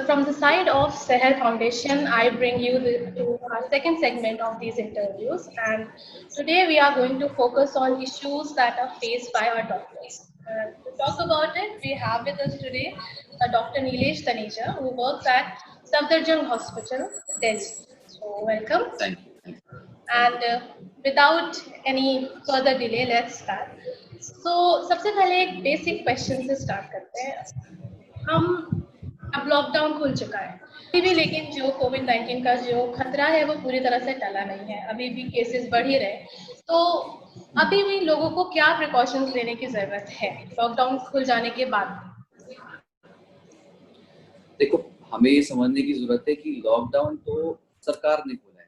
From the side of Seher Foundation, I bring you to our second segment of these interviews. And today we are going to focus on issues that are faced by our doctors. To talk about it, we have with us today Dr. Nilesh Taneja, who works at Safdarjung Hospital, Delhi. So, welcome. Thank you. Thank you. And without any further delay, let's start. So, सबसे पहले एक basic question से start करते हैं. हम अब lockdown खुल चुका है अभी भी, लेकिन जो कोविड-19 का जो खतरा है वो पूरी तरह से टला नहीं है. अभी भी केसेस बढ़ ही रहे. तो अभी भी लोगों को क्या प्रिकॉशंस लेने की जरूरत है लॉकडाउन खुल जाने के बाद? देखो, हमें ये समझने की जरूरत है कि लॉकडाउन तो सरकार ने खोला है.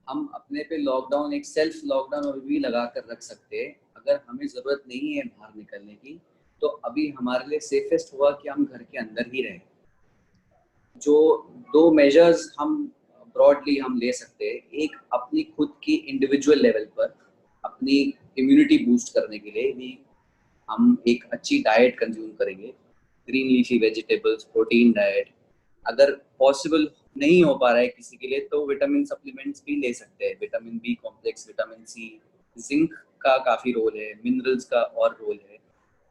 हम अपने पे लॉकडाउन, एक सेल्फ लॉकडाउन अभी भी लगा कर रख सकते हैं. अगर हमें जरूरत नहीं है बाहर निकलने की, तो अभी हमारे लिए सेफेस्ट हुआ कि हम घर के अंदर ही रहें. जो दो मेजर्स हम ब्रॉडली हम ले सकते हैं, एक अपनी खुद की इंडिविजुअल लेवल पर अपनी इम्यूनिटी बूस्ट करने के लिए भी हम एक अच्छी डाइट कंज्यूम करेंगे. Green leafy vegetables, protein diet. अगर पॉसिबल नहीं हो पा रहा है किसी के लिए तो विटामिन सप्लीमेंट्स भी ले सकते हैं. Vitamin B complex, vitamin C, zinc का काफ़ी रोल है, मिनरल्स का और रोल है.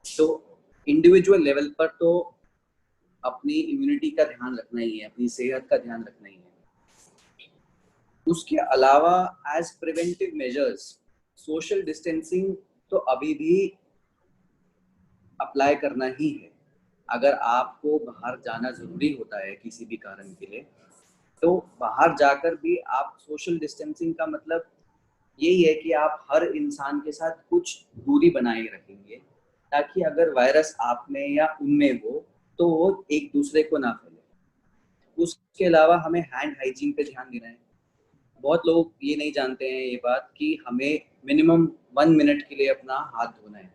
तो इंडिविजुअल लेवल पर तो अपनी इम्यूनिटी का ध्यान रखना ही है, अपनी सेहत का ध्यान रखना ही है. उसके अलावा as preventive measures, social distancing तो अभी भी अप्लाई करना ही है. अगर आपको बाहर जाना ज़रूरी होता है किसी भी कारण के लिए, तो बाहर जाकर भी आप सोशल डिस्टेंसिंग का मतलब यही है कि आप हर इंसान के साथ कुछ दूरी बनाए रखेंगे, ताकि अगर वायरस आप में या उनमें हो तो वो एक दूसरे को ना फैले. उसके अलावा हमें हैंड हाइजीन पे ध्यान देना है. बहुत लोग ये नहीं जानते हैं ये बात कि हमें मिनिमम 1 मिनट के लिए अपना हाथ धोना है.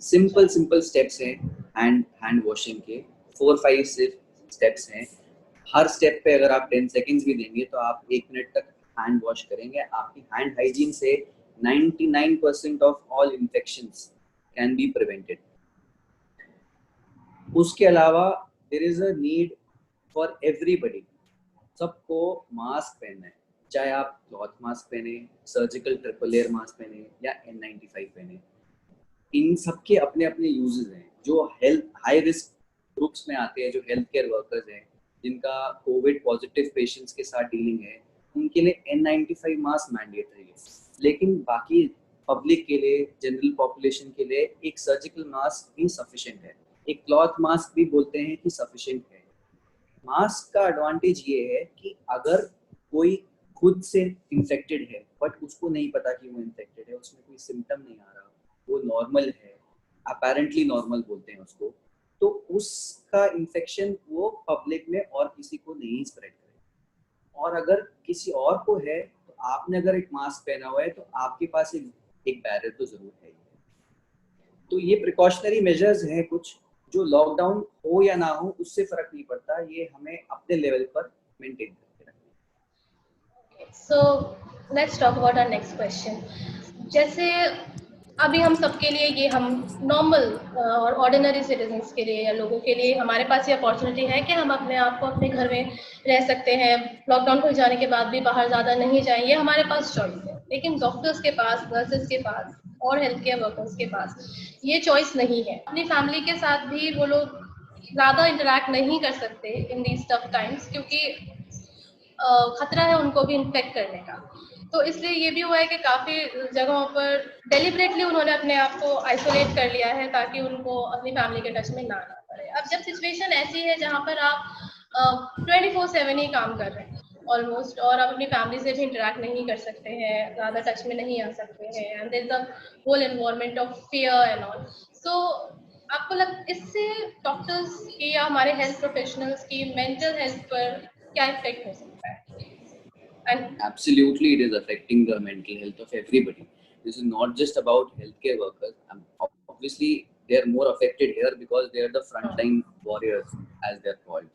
सिंपल स्टेप्स हैं हैंड वॉशिंग के. 4-5 स्टेप्स हैं. हर स्टेप पे अगर आप 10 सेकेंड्स भी देंगे तो आप 1 मिनट तक हैंड वॉश करेंगे. आपकी हैंड हाइजीन से 99% of all infections can be prevented. उसके अलावा there is a need for everybody. सबको मास्क पहनना है, चाहे आप क्लॉथ मास्क पहने, सर्जिकल ट्रिपल लेयर मास्क पहने या N95 पहने. इन सबके अपने अपने यूजेस हैं. जो हेल्थ हाई रिस्क ग्रुप्स में आते हैं, जो हेल्थ केयर वर्कर्स हैं, जिनका कोविड पॉजिटिव पेशेंट्स के साथ डीलिंग है, उनके लिए N95 मास्क मैंडेटरी है. लेकिन बाकी पब्लिक के लिए, जनरल पॉपुलेशन के लिए एक सर्जिकल मास्क भी सफिशिएंट है. एक क्लॉथ मास्क भी बोलते हैं कि सफिशिएंट है. मास्क का एडवांटेज ये है कि अगर कोई खुद से इन्फेक्टेड है बट उसको नहीं पता कि वो इन्फेक्टेड है, उसमें कोई सिम्टम नहीं आ रहा, वो नॉर्मल है, अपेरेंटली नॉर्मल बोलते हैं उसको, तो उसका इन्फेक्शन वो पब्लिक में और किसी को नहीं स्प्रेड करे. और अगर किसी और को है तो आपने अगर एक मास्क पहना हुआ है तो आपके पास एक बैरियर तो जरूर है. तो ये प्रिकॉशनरी मेजर्स हैं कुछ, जो लॉकडाउन हो या ना हो उससे फर्क नहीं पड़ता. ये हमें अपने लेवल पर मेंटेन करके रखना है. So let's talk about our next question. जैसे अभी हम सबके लिए ये हम नॉर्मल और ऑर्डिनरी सिटीजन्स के लिए या लोगों के लिए हमारे पास ये अपॉर्चुनिटी है कि हम अपने आप को अपने घर में रह सकते हैं. लॉकडाउन खुल जाने के बाद भी बाहर ज़्यादा नहीं जाएं, ये हमारे पास चॉइस है. लेकिन डॉक्टर्स के पास, नर्सेज के पास और हेल्थ केयर वर्कर्स के पास ये चॉइस नहीं है. अपनी फैमिली के साथ भी वो लोग ज़्यादा इंटरेक्ट नहीं कर सकते इन दीज टफ टाइम्स, क्योंकि खतरा है उनको भी इन्फेक्ट करने का. तो इसलिए ये भी हुआ है कि काफ़ी जगहों पर डेलिबरेटली उन्होंने अपने आप को आइसोलेट कर लिया है ताकि उनको अपनी फैमिली के टच में ना आना पड़े. अब जब सिचुएशन ऐसी है जहाँ पर आप 24/7 ही काम कर रहे हैं ऑलमोस्ट, और आप अपनी फैमिली से भी इंटरेक्ट नहीं कर सकते हैं, ज़्यादा टच में नहीं आ सकते हैं, and there is a whole environment of fear and all. So आपको इससे डॉक्टर्स की या हमारे हेल्थ प्रोफेशनल्स की मेंटल हेल्थ पर क्या इफेक्ट हो सकता है? And Absolutely, it is affecting the mental health of everybody. This is not just about healthcare workers. Obviously, they are more affected here because they are the frontline warriors, as they are called.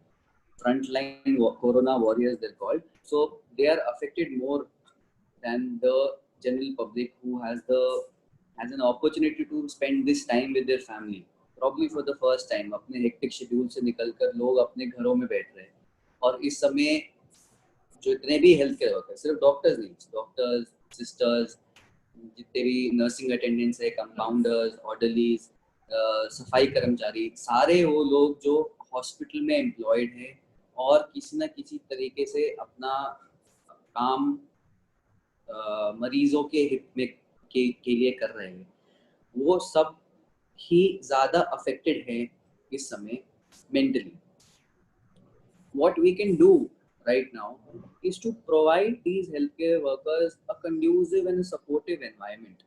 Frontline corona warriors, they're called. So they are affected more than the general public who has an opportunity to spend this time with their family. Probably for the first time अपने hectic schedule से निकलकर लोग अपने घरों में बैठ रहे हैं, और इस समय जो इतने भी हेल्थ केयर वर्कर, सिर्फ डॉक्टर्स नहीं, डॉक्टर्स, सिस्टर्स, जितने भी नर्सिंग अटेंडेंट्स है, कंपाउंडर्स, ऑर्डरलीज, सफाई कर्मचारी, सारे वो लोग जो हॉस्पिटल में एम्प्लॉयड हैं और किसी न किसी तरीके से अपना काम मरीजों के हित में के लिए कर रहे हैं, वो सब ही ज़्यादा अफेक्टेड हैं इस समय mentally. What we can do right now is to provide these healthcare workers a conducive and a supportive environment.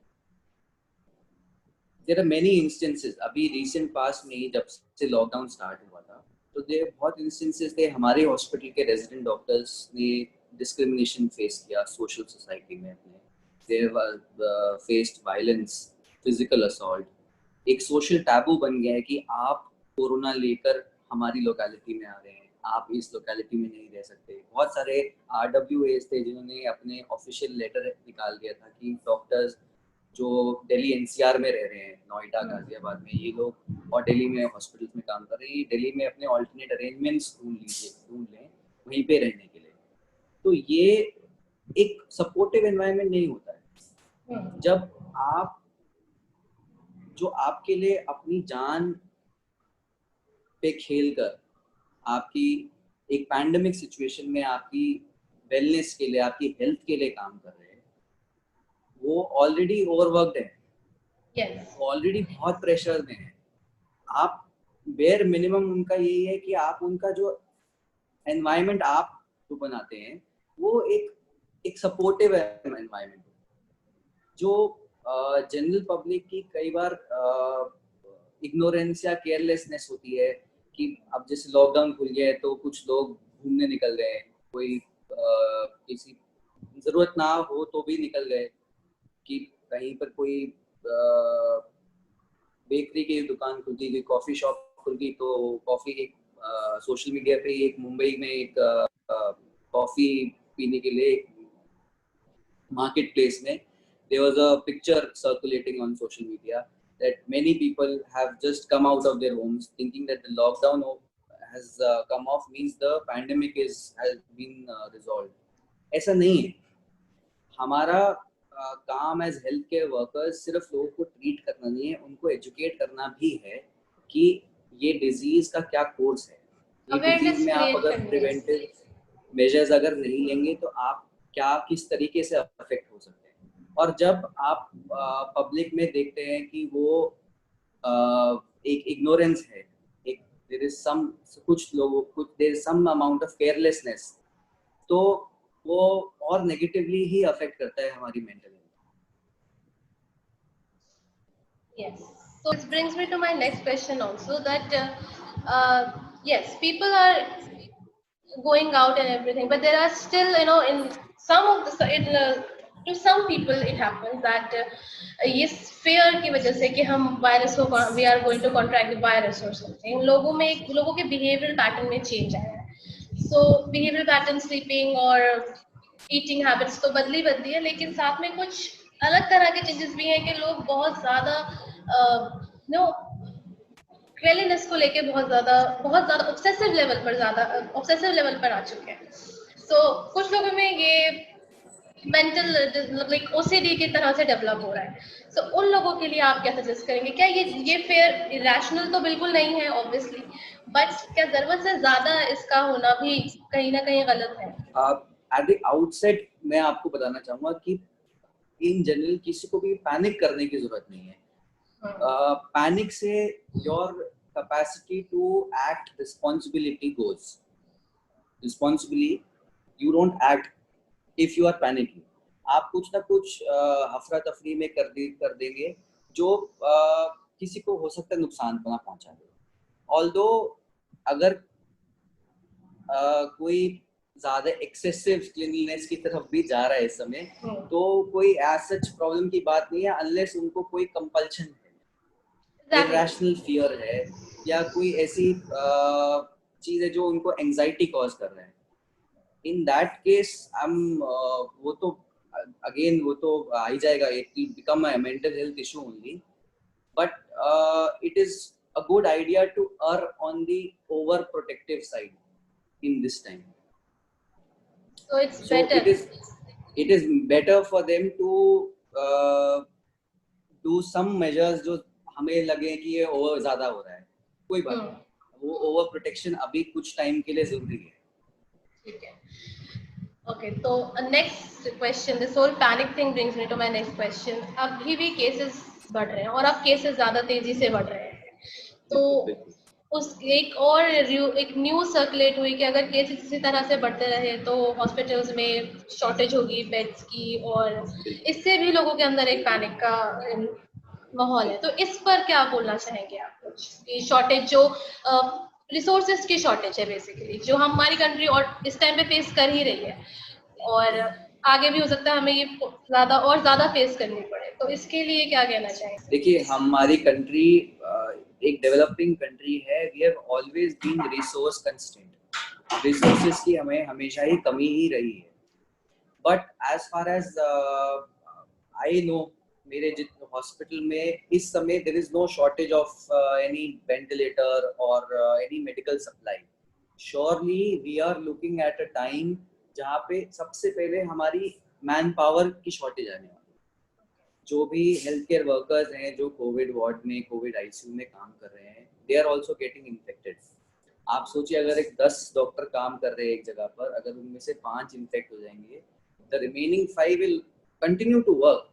There are many instances. अभी recent past में जब से लॉकडाउन स्टार्ट हुआ था, तो there बहुत instances थे हमारे हॉस्पिटल के रेजिडेंट डॉक्टर्स ने डिस्क्रिमिनेशन फेस किया सोशल सोसाइटी में अपने. They were faced violence, physical assault. एक सोशल टैबू बन गया है कि आप कोरोना लेकर हमारी लोकेलिटी में आ रहे हैं, आप इस लोकेलिटी में नहीं रह सकते. बहुत सारे RWAs थे जिन्होंने अपने ऑफिशियल लेटर निकाल दिया था कि डॉक्टर्स जो दिल्ली NCR में रह रहे हैं, नोएडा, गाजियाबाद में, ये लोग, और दिल्ली में हॉस्पिटल्स में काम कर रहे हैं, दिल्ली में अपने ऑल्टरनेट अरेंजमेंट्स ढूंढ लें वहीं पे रहने के लिए. तो ये एक सपोर्टिव एनवायरनमेंट नहीं होता है जब आप, जो आपके लिए अपनी जान पे खेलकर आपकी एक पैंडेमिक सिचुएशन में आपकी वेलनेस के लिए, आपकी हेल्थ के लिए काम कर रहे हैं, वो ऑलरेडी ओवरवर्क्ड है. Yes. ऑलरेडी बहुत प्रेशर में है. आप बेयर मिनिमम उनका यही है कि आप उनका जो एनवायरनमेंट आप जो बनाते हैं वो एक सपोर्टिव एनवायरनमेंट जो जनरल पब्लिक की कई बार इग्नोरेंस या केयरलेसनेस होती है कि अब जैसे लॉकडाउन खुल गया है तो कुछ लोग घूमने निकल गए, कोई किसी ज़रूरत ना हो तो भी निकल गए, कि कहीं पर कोई बेकरी की दुकान खुल गई, कोई कॉफ़ी शॉप खुल गई, तो कॉफ़ी एक सोशल मीडिया पे एक मुंबई में एक कॉफ़ी पीने के लिए मार्केट प्लेस में there was a picture circulating on social media that many people have just come out of their homes thinking that the lockdown has come off means the pandemic has been resolved. ऐसा नहीं है. हमारा काम as health care workers सिर्फ लोगों को treat करना नहीं है, उनको एजुकेट करना भी है कि ये डिजीज का क्या कोर्स है. ये डिजीज में आप अगर प्रिवेंटिव मेजर्स अगर नहीं लेंगे तो आप क्या किस तरीके से अफेक्ट हो सकते हैं. और जब आप पब्लिक में देखते हैं कि वो एक इग्नोरेंस है, एक देयर इज सम, कुछ लोगों कुछ there is some amount of carelessness, तो वो और नेगेटिवली ही अफेक्ट करता है हमारी mental health. Yes. So this brings me to my next question also, that yes, people are going out and everything, but there are still, in some of the to some people it happens that ये fear की वजह से कि हम virus को, we are going to contract the virus or something, लोगों के behavioral pattern में change आया है. So behavioral pattern, sleeping और eating habits तो बदली है, लेकिन साथ में कुछ अलग तरह के changes भी हैं कि लोग बहुत ज़्यादा क्लेanliness को लेके बहुत ज़्यादा ऑब्सेसिव लेवल पर आ चुके हैं. So कुछ लोगों में ये मेंटल लाइक OCD की तरह से डेवलप हो रहा है. So उन लोगों के लिए आप क्या सजेस्ट करेंगे? क्या ये फेयर इरेशनल तो बिल्कुल नहीं है ऑब्वियसली, बट क्या जरूरत से ज्यादा इसका होना भी कहीं ना कहीं गलत है? एट द आउटसेट मैं आपको बताना चाहूंगा कि इन जनरल किसी को भी पैनिक करने की जरूरत नहीं है. पैनिक से your capacity to act responsibility goes. Responsibly you don't act if you are panicking. आप कुछ ना कुछ अफरा तफरी में कर देंगे जो किसी को हो सकता है नुकसान पहुंचा दे. Although अगर कोई ज्यादा एक्सेसिव क्लीनलीनेस की तरफ भी जा रहा है इस समय, तो कोई एज सच प्रॉब्लम की बात नहीं है अनलेस उनको कोई कंपल्शन है, इरेशनल फियर है, या कोई ऐसी चीज है जो उनको एंजाइटी कॉज कर रहा है. In that case, वो तो again वो तो आ ही जाएगा. It will become a mental health issue only. But it is a good idea to err on the overprotective side in this time. So it's So better. it is better for them to do some measures जो हमें लगे कि ये over ज्यादा हो रहा है, कोई बात नहीं, वो ओवर प्रोटेक्शन अभी कुछ टाइम के लिए जरूरी है. ठीक है. Okay, तो next question, this whole panic thing brings me to my next question. अभी भी cases बढ़ रहे हैं और अब cases ज़्यादा तेजी से बढ़ रहे हैं. तो उस एक न्यूज़ सर्कुलेट हुई कि अगर केसेस इसी तरह से बढ़ते रहे तो हॉस्पिटल्स में शॉर्टेज होगी बेड्स की, और इससे भी लोगों के अंदर एक पैनिक का माहौल है. तो इस पर क्या बोलना चाहेंगे आप कुछ, कि शॉर्टेज जो रिसोर्सेज की शॉर्टेज है बेसिकली, जो हमारी कंट्री और इस टाइम पे फेस कर ही रही है, और आगे भी हो सकता है हमें ये ज्यादा फेस करनी पड़े, तो इसके लिए क्या कहना चाहेंगे? देखिए, हमारी कंट्री एक डेवलपिंग कंट्री है. We have always been resource constraint. Resources की हमें हमेशा ही कमी ही रही है. But as far as I know, मेरे जितने हॉस्पिटल में इस समय there is no shortage of any ventilator और any medical supply. Surely we are looking at a time जहाँ पे सबसे पहले हमारी मैन पावर की शॉर्टेज आने वाली. जो भी हेल्थ केयर वर्कर्स हैं जो कोविड वार्ड में, कोविड आईसीयू में काम कर रहे हैं, they are also getting infected. आप सोचिए, अगर एक 10 डॉक्टर काम कर रहे हैं एक जगह पर, अगर उनमें से 5 इन्फेक्ट हो जाएंगे, the remaining 5 will continue to work,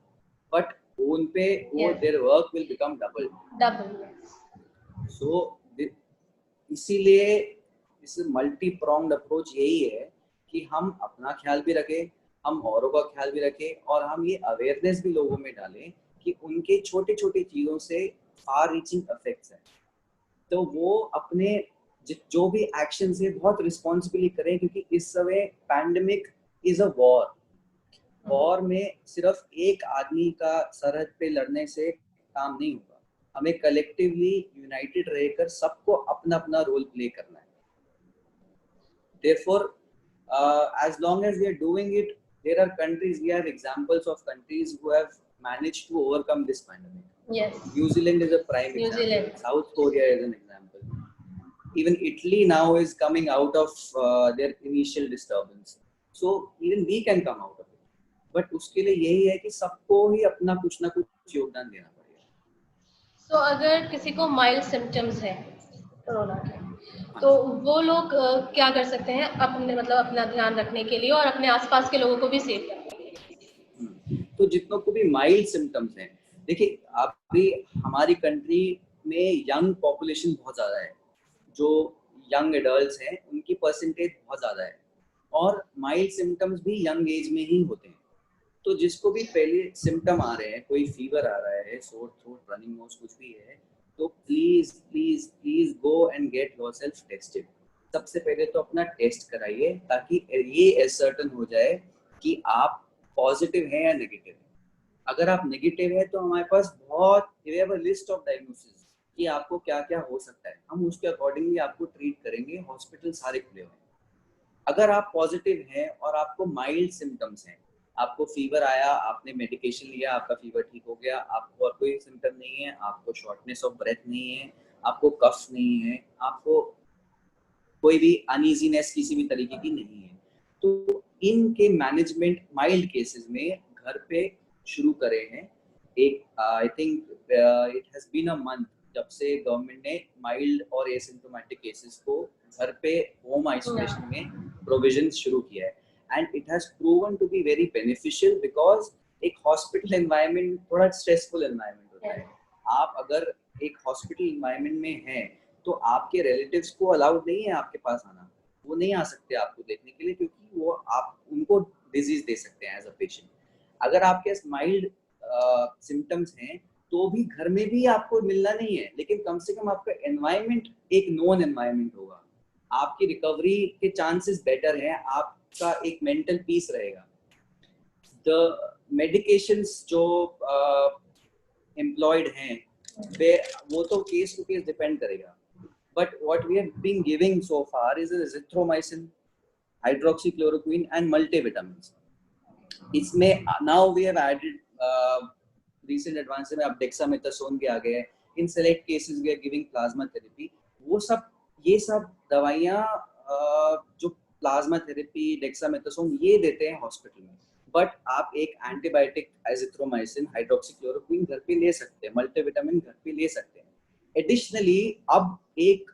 but उन पे वो their work will become double. So इसीलिए इस मल्टी प्रोंग्ड अप्रोच यही है कि हम अपना ख्याल भी रखें, हम औरों का ख्याल भी रखें, और हम ये अवेयरनेस भी लोगों में डालें कि उनके छोटे छोटे चीज़ों से फार रीचिंग इफेक्ट्स हैं. तो वो अपने जो भी एक्शन है बहुत रिस्पॉन्सिबली करें, क्योंकि इस समय pandemic is a war. War में सिर्फ एक आदमी का सरहद पे लड़ने से काम नहीं होगा. हमें कलेक्टिवली यूनाइटेड रहकर सबको अपना अपना रोल प्ले करना है. Therefore, as long as we are doing it, there are countries, we have examples of countries who have managed to overcome this pandemic. Yes. New Zealand is a prime example. South Korea is an example. Even Italy now is coming out of their initial disturbance. So even we can come out of it. But उसके लिए यही है कि सबको ही अपना कुछ ना कुछ योगदान देना पड़ेगा. So अगर किसी को माइल्ड सिम्टम्स है कोरोना के, तो वो लोग क्या कर सकते हैं अपना ध्यान रखने के लिए और अपने आसपास के लोगों को भी सेफ रखने के लिए? तो जितनों को भी माइल्ड सिम्टम्स हैं, देखिए अभी हमारी कंट्री में यंग पॉपुलेशन बहुत ज़्यादा है. जो यंग एडल्ट्स हैं उनकी परसेंटेज बहुत ज़्यादा है, और माइल्ड सिम्टम्स भी यंग एज में ही होते हैं. तो जिसको भी पहले सिम्टम आ रहे हैं, कोई फीवर आ रहा है, सोर थ्रोट, रनिंग नोज, कुछ भी है, तो please please please go and get yourself tested. सबसे पहले तो अपना टेस्ट कराइए, ताकि ये एसर्टन हो जाए कि आप पॉजिटिव हैं या नेगेटिव हैं. अगर आप नेगेटिव है तो हमारे पास बहुत लिस्ट ऑफ डायग्नोसिस कि आपको क्या क्या हो सकता है. हम उसके अकॉर्डिंगली आपको ट्रीट करेंगे. हॉस्पिटल सारे खुले हुए हैं. अगर आप पॉजिटिव हैं और आपको माइल्ड सिम्टम्स हैं, आपको फीवर आया, आपने मेडिकेशन लिया, आपका फीवर ठीक हो गया, आपको और कोई सिम्टम नहीं है, आपको शॉर्टनेस ऑफ ब्रेथ नहीं है, आपको कफ नहीं है, आपको कोई भी अनईजीनेस किसी भी तरीके की नहीं है, तो इनके मैनेजमेंट माइल्ड केसेस में घर पे शुरू करे हैं. एक I think it has been a month जब से गवर्नमेंट ने माइल्ड और एसिम्प्टोमेटिक केसेस को घर पे होम आइसोलेशन में प्रोविजन शुरू किया है. And it has proven to be very beneficial because एक हॉस्पिटल एनवायरनमेंट थोड़ा स्ट्रेसफुल एनवायरनमेंट होता है. आप अगर एक हॉस्पिटल एनवायरनमेंट में हैं तो आपके रिलेटिव्स को अलाउड नहीं है आपके पास आना. वो नहीं आ सकते आपको देखने के लिए, क्योंकि वो आप उनको डिजीज दे सकते हैं एज अ पेशेंट. अगर आपके माइल्ड सिम्टम्स हैं तो भी घर में भी आपको मिलना नहीं है, लेकिन कम से कम आपका एनवायरनमेंट एक नोन एनवायरनमेंट होगा. आपकी रिकवरी के चांसेस बेटर हैं, आपका एक मेंटल पीस रहेगा. द मेडिकेशंस जो एम्प्लॉयड हैं वो तो केस टू केस डिपेंड करेगा. But what we have been giving so far is azithromycin, hydroxychloroquine and multivitamins. इसमें now we have added recent advance में अब डेक्सामेथासोन भी आ गए हैं. In select cases we are giving plasma therapy. वो सब ये सब दवाइयाँ जो प्लाज्मा थेरेपी, डेक्सामेथासोन ये देते हैं हॉस्पिटल में, बट आप एक एंटीबायोटिक एजिथ्रोमाइसिन, हाइड्रोक्सीक्लोरोक्वीन घर पे ले सकते हैं, मल्टीविटामिन घर पे ले सकते हैं। एडिशनली अब एक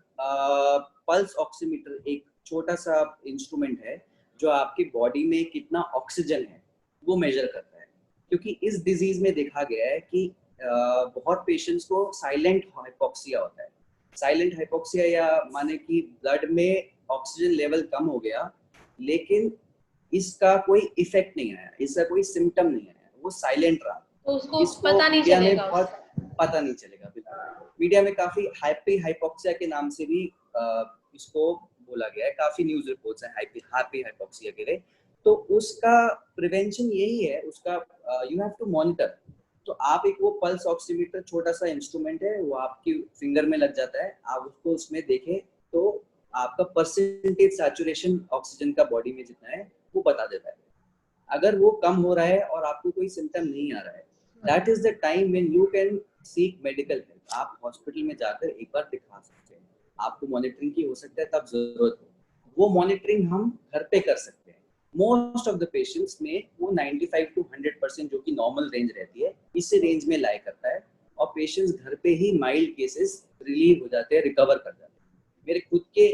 पल्स ऑक्सीमीटर, एक छोटा सा इंस्ट्रूमेंट है जो आपकी बॉडी में कितना ऑक्सीजन है वो मेजर करता है, क्योंकि इस डिजीज में देखा गया है कि बहुत पेशेंट्स को साइलेंट हाइपोक्सिया होता है। साइलेंट हाइपोक्सिया या माने कि ब्लड में ऑक्सीजन लेवल कम हो गया लेकिन इसका कोई इफेक्ट नहीं आया, इसका कोई सिम्टम नहीं आया, वो साइलेंट रहा, तो उसको पता नहीं चलेगा, पता नहीं चलेगा। बिल्कुल मीडिया में काफी हैप्पी हाइपोक्सिया के नाम से भी इसको बोला गया है, काफी न्यूज रिपोर्ट्स हैं हैप्पी हाइपोक्सिया के लिए। तो उसका प्रिवेंशन यही है, उसका यू हैव टू मॉनिटर। तो आप एक वो पल्स ऑक्सीमीटर छोटा सा इंस्ट्रूमेंट है, वो आपकी फिंगर में लग जाता है, आप उसको उसमें देखें तो आपका परसेंटेज सैचुरेशन ऑक्सीजन का बॉडी में जितना है वो बता देता है। अगर वो कम हो रहा है और आपको कोई सिम्टम नहीं आ रहा है, that is the time when you can seek medical help. आप हॉस्पिटल में जाकर एक बार दिखा सकते हैं, आपको मॉनिटरिंग की हो सकता है तब जरूरत हो, वो मॉनिटरिंग हम घर पे कर सकते हैं। मोस्ट ऑफ द पेशेंट्स में वो 95 to 100% जो कि नॉर्मल रेंज रहती है, इसी रेंज में लाई करता है और पेशेंट्स घर पे ही माइल्ड केसेस रिलीव हो जाते हैं, रिकवर कर जाते हैं। मेरे खुद के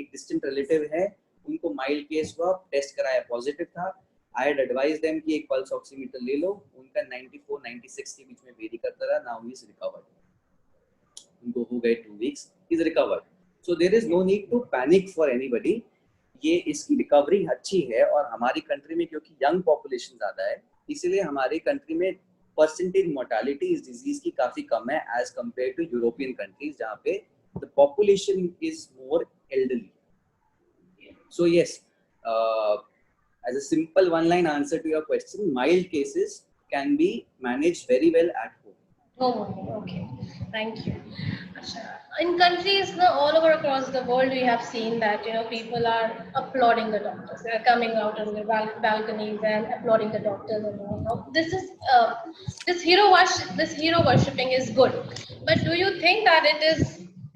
एक डिस्टेंट रिलेटिव है, उनको माइल्ड केस हुआ, टेस्ट कराया पॉजिटिव था, आई हैड एडवाइज देम कि एक पल्स ऑक्सीमीटर ले लो, उनका 94-96 के बीच में वेरी करता रहा, नाउ ही इज रिकवर्ड, उनको हो गए 2 weeks, is recovered. So there is no need to panic for anybody, ये इसकी रिकवरी अच्छी है। और हमारी कंट्री में क्योंकि यंग पॉपुलेशन ज्यादा है, इसीलिए हमारी कंट्री में परसेंटेज मोर्टालिटी इस डिजीज की काफी कम है as compared to European countries जहाँ पे the population is more elderly. So yes, as a simple one line answer to your question, mild cases can be managed very well at home. Oh, okay. Thank you. In countries all over across the world, we have seen that people are applauding the doctors. They are coming out on the balconies and applauding the doctors and all. This is this hero worshipping is good, but do you think that it is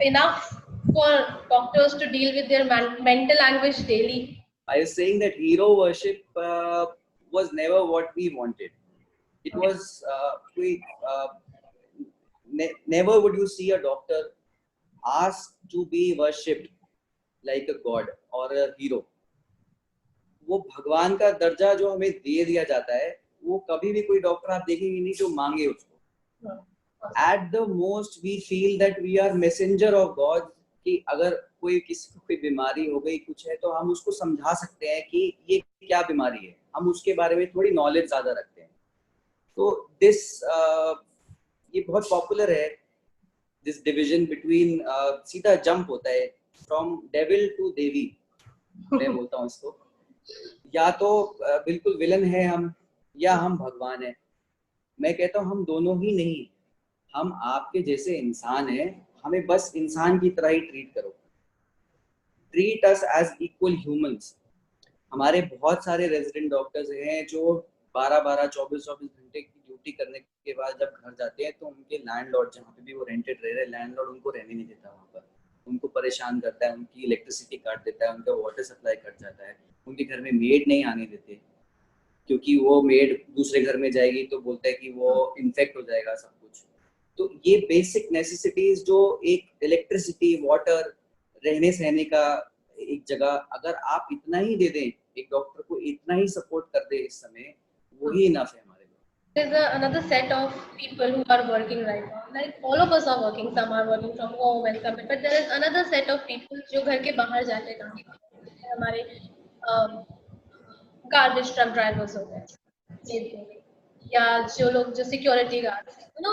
enough for doctors to deal with their mental anguish daily? I was saying that hero worship was never what we wanted. It was never would you see a doctor asked to be worshipped like a god or a hero. वो भगवान का दर्जा जो हमें दे दिया जाता है, वो कभी भी कोई डॉक्टर आप देखेंगे नहीं जो मांगे उसको। At the most we feel that we are messenger of God, कि अगर कोई किसी को कोई बीमारी हो गई कुछ है तो हम उसको समझा सकते हैं कि ये क्या बीमारी है, हम उसके बारे में थोड़ी नॉलेज ज्यादा रखते हैं। तो दिस ये बहुत पॉपुलर है, दिस डिवीजन बिटवीन, सीधा जंप होता है फ्रॉम डेविल टू देवी। मैं बोलता हूँ इसको, या तो बिल्कुल विलन है हम या हम भगवान है। मैं कहता हूँ हम दोनों ही नहीं, हम आपके जैसे इंसान हैं, हमें बस इंसान की तरह ही ट्रीट करो, treat us as equal humans. हमारे बहुत सारे रेजिडेंट डॉक्टर्स हैं जो 12-12, 24-24 घंटे की ड्यूटी करने के बाद जब घर जाते हैं तो उनके लैंडलॉर्ड, जहाँ पे भी वो रेंटेड रह रहे हैं, लैंडलॉर्ड उनको रहने नहीं देता, वहाँ पर उनको परेशान करता है, उनकी इलेक्ट्रिसिटी काट देता है, उनका वाटर सप्लाई कट जाता है, उनके घर में मेड नहीं आने देते क्योंकि वो मेड दूसरे घर में जाएगी तो बोलता है कि वो इन्फेक्ट हो जाएगा सब कुछ। तो ये बेसिक नेसेसिटीज जो एक इलेक्ट्रिसिटी, वाटर, रहने सहने का एक जगह, अगर आप इतना ही दे दें, एक डॉक्टर को इतना ही सपोर्ट कर दे इस समय, वही इनफ है हमारे लिए। There's another set of people who are working right now. Like all of us are working. Some are working from home and some, but there is another set of people जो घर के बाहर जाते काम करते हैं। हमारे गार्बेज ट्रक ड्राइवर्स हो गए या जो लोग जो सिक्योरिटी गार्ड,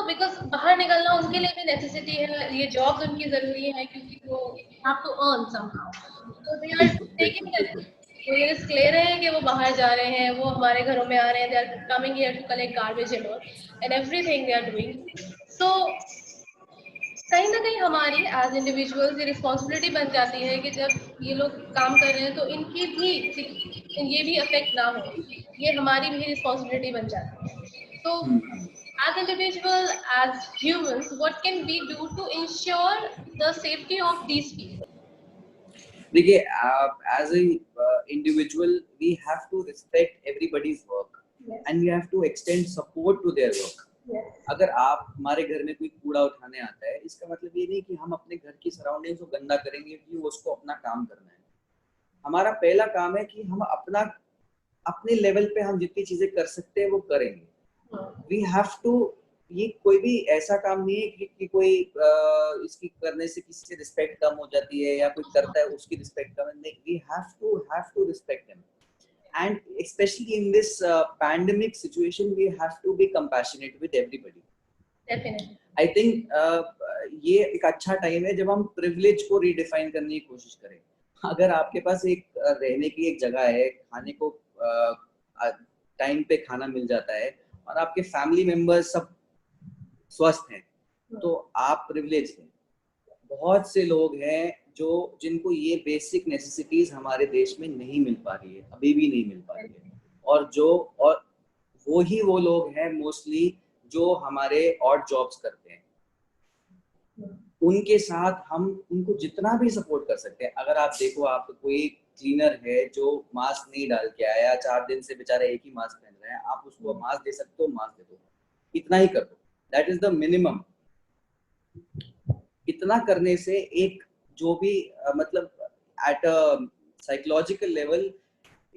बिकॉज बाहर निकलना उनके लिए भी नेसेसिटी है, ये जॉब उनकी जरूरी है क्योंकि वो हैव टू अर्न समहाउ, तो दे आर टेकिंग इट, वो ये रिस्क ले रहे हैं कि वो बाहर जा रहे हैं, वो हमारे घरों में आ रहे हैं, they are coming here to collect garbage and everything they are doing. So कहीं ना कहीं हमारी एज इंडिविजुअल्स ये रिस्पॉन्सिबिलिटी बन जाती है कि जब ये लोग काम कर रहे हैं तो इनकी भी ये भी अफेक्ट ना हो, ये हमारी भी रिस्पॉन्सिबिलिटी बन जाती है। तो as individual, as humans, what can we do to ensure the safety of these people? देखिए, as a individual, we have to respect everybody's work, Yes. and we have to extend support to their work. Yes. अगर आप हमारे घर में कोई कूड़ा उठाने आता है, इसका मतलब ये नहीं कि हम अपने घर की सराउंडिंग्स को गंदा करेंगे कि उसको अपना काम करना है. हमारा पहला काम है कि हम अपने लेवल पे हम जितनी चीजें कर सकते हैं वो करेंगे. वी हैव टू, ये कोई भी ऐसा काम नहीं है कि कोई इसकी करने से किसी से रिस्पेक्ट कम हो जाती है या कोई करता है उसकी रिस्पेक्ट कम नहीं. We have to respect them, and especially in this pandemic situation we have to be compassionate with everybody. Definitely. I think ये एक अच्छा टाइम है जब हम प्रिविलेज को रीडिफाइन करने की कोशिश करें. अगर आपके पास एक रहने की एक जगह है, खाने को टाइम पे खाना मिल जाता है और आपके फैमिली मेंबर्स सब स्वस्थ हैं, तो आप प्रिविलेज हैं. बहुत से लोग हैं जिनको ये बेसिक नेसेसिटीज हमारे देश में नहीं मिल पा रही है, अभी भी नहीं मिल पा रही है. और वो लोग हैं मोस्टली जो हमारे ऑड जॉब्स करते हैं. उनके साथ हम उनको जितना भी सपोर्ट कर सकते हैं. अगर आप देखो, आप कोई क्लीनर है जो मास्क नहीं डाल के आया, 4 दिन से बेचारा एक ही मास्क पहन रहा है, आप उसको मास्क दे सकते हो, मास्क दे दो. इतना ही कर दो, दैट इज द मिनिमम. इतना करने से एक जो भी मतलब at a psychological level,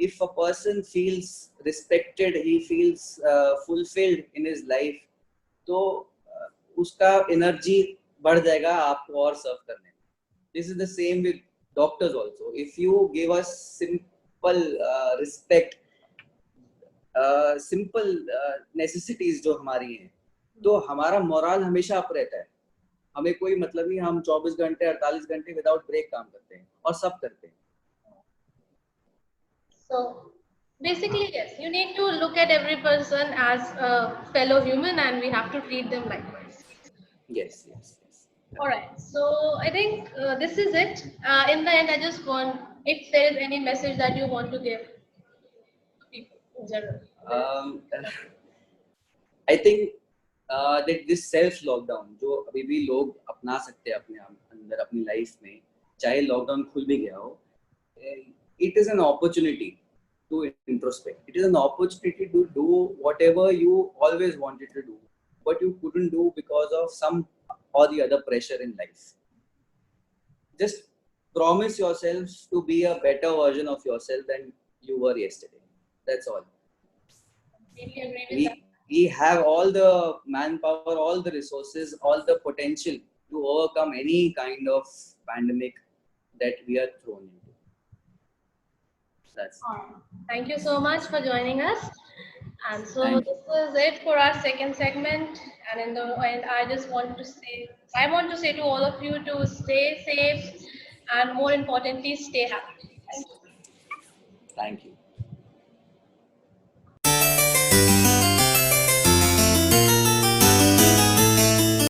if a person feels respected, he feels fulfilled in his life, तो उसका एनर्जी बढ़ जाएगा आपको और सर्व करने. This is the same with doctors also. If you give us simple respect, simple necessities जो हमारी हैं, तो हमारा मोरल हमेशा अप रहता है. हमें कोई मतलब नहीं, हम 24 घंटे 48 घंटे विदाउट ब्रेक काम करते हैं और सब करते हैं. So basically, yes, you need to look at every person as a fellow human and we have to treat them likewise. Yes. All right, so I think this is it. In the end, I just want, if there is any message that you want to give to people in general. I think that this self lockdown जो अभी भी लोग अपना सकते हैं अपने अंदर अपनी लाइफ में, चाहे लॉकडाउन खुल भी गया हो, it is an opportunity to introspect. It is an opportunity to do whatever you always wanted to do, but you couldn't do because of some or the other pressure in life. Just promise yourself to be a better version of yourself than you were yesterday. That's all. Completely agree with that. We have all the manpower, all the resources, all the potential to overcome any kind of pandemic that we are thrown into. That's Thank you so much for joining us. And so this is it for our second segment. And in the end, I want to say to all of you to stay safe and more importantly, stay happy. Thank you. Thank you.